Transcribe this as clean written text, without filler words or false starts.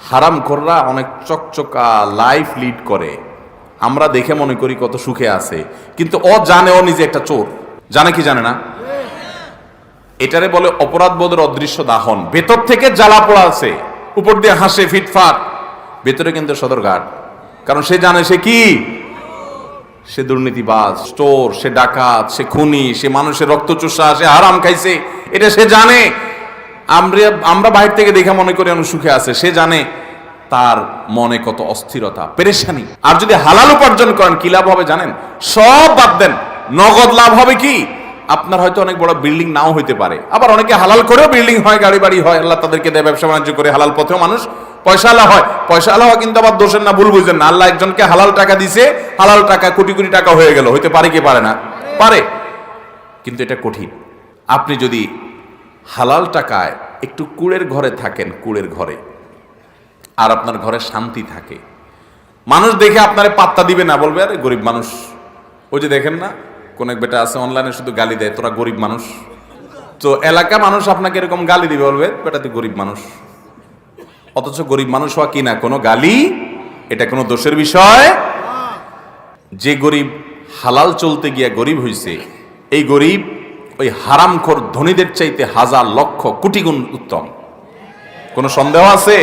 হারামখোররা অনেক চকচকা life lead করে, আমরা দেখে মনে করি কত সুখে আছে, কিন্তু ও জানে ও নিজে একটা চোর। জানে কি জানে না? এটারে বলে অপরাধ বোধের অদৃশ্য দাহন। ভেতর থেকে জ্বালা পোড়া আছে, উপর দিয়ে হাসে ফিটফাট, ভেতরে কিন্তু সদরঘাট। কারণ সে জানে সে কি, সে দুর্নীতিবাজ, চোর, সে ডাকাত, সে খুনি, সে মানুষের রক্তচোষা, সে হারাম খাইছে, এটা সে জানে। আমরা বাইরে থেকে দেখে মনে করি অনেক সুখে আছে, সে জানে তার মনে কত অস্থিরতা, পেরেশানি। আর যদি হালাল উপার্জন করেন কি লাভ হবে জানেন? সব বাদ দেন, নগদ লাভ হবে কি? আপনার হয়তো অনেক বড় বিল্ডিং নাও হইতে পারে, আবার অনেকে হালাল করেও বিল্ডিং হয়, গাড়ি বাড়ি হয়, আল্লাহ তাদেরকে দেয়, ব্যবসা বাণিজ্য করে হালাল পথেও মানুষ পয়সা আলা হয়। পয়সা আলা হয় কিন্তু আবার দোষের না, ভুল বুঝেন না। আল্লাহ একজনকে হালাল টাকা দিছে, হালাল টাকা কোটি কোটি টাকা হয়ে গেল, হইতে পারে কি পারে না? পারে, কিন্তু এটা কঠিন। আপনি যদি হালাল টাকায় একটু কুড়ের ঘরে থাকেন, কুড়ের ঘরে, আর আপনার ঘরে শান্তি থাকে, মানুষ দেখে আপনারে পাত্তা দিবে না, বলবে আরে গরিব মানুষ। ওই যে দেখেন না, কোন এক বেটা আছে অনলাইনে শুধু গালি দেয়, তোরা গরিব মানুষ। তো এলাকা মানুষ আপনাকে এরকম গালি দিবে, বলবে বেটা তুই গরিব মানুষ। অথচ গরিব মানুষ হওয়া কি না কোনো গালি, এটা কোনো দোষের বিষয়। যে গরিব হালাল চলতে গিয়া গরিব হইছে, এই গরিব ওই হারামখোর ধনীদের চাইতে হাজার লক্ষ কোটি গুণ উত্তম। কোনো সন্দেহ আছে?